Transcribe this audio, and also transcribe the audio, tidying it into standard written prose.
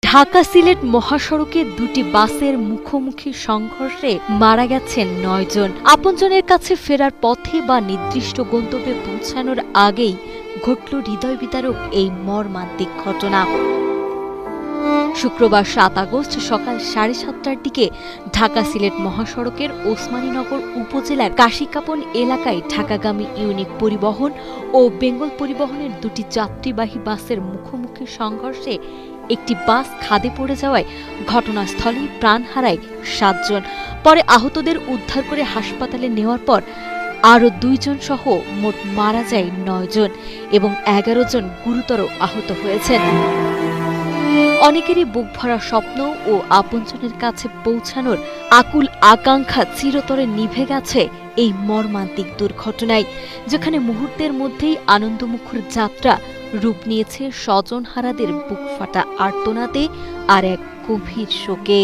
ঢাকা সিলেট মহাসড়কে দুটি বাসের মুখোমুখি সংঘর্ষে মারা গেছেন ৯ জন। আপনজনের কাছে ফেরার পথে বা নির্দিষ্ট গন্তব্যে পৌঁছানোর আগেই ঘটল হৃদয় বিদারক এই মর্মান্তিক ঘটনা। শুক্রবার ৭ আগস্ট সকাল ৭:৩০টার দিকে ঢাকা সিলেট মহাসড়কের ওসমানীনগর উপজেলার কাশিকাপন এলাকায় ঢাকাগামী ইউনিক পরিবহন ও বেঙ্গল পরিবহনের দুটি যাত্রীবাহী বাসের মুখোমুখি সংঘর্ষে একটি বাস খাদে পড়ে যাওয়ায় ঘটনাস্থলেই প্রাণ হারায় ৭ জন। পরে আহতদের উদ্ধার করে হাসপাতালে নেওয়ার পর আরও ২ জন সহ মোট মারা যায় ৯ জন এবং ১১ জন গুরুতর আহত হয়েছেন। অনেকেরই বুক ভরা স্বপ্ন ও আপনজনের কাছে পৌঁছানোর আকুল আকাঙ্ক্ষা চিরতরে নিভে গেছে এই মর্মান্তিক দুর্ঘটনায়, যেখানে মুহূর্তের মধ্যেই আনন্দমুখর যাত্রা রূপ নিয়েছে স্বজনহারাদের বুক ফাটা আর্তনাদে আর এক গভীর শোকে।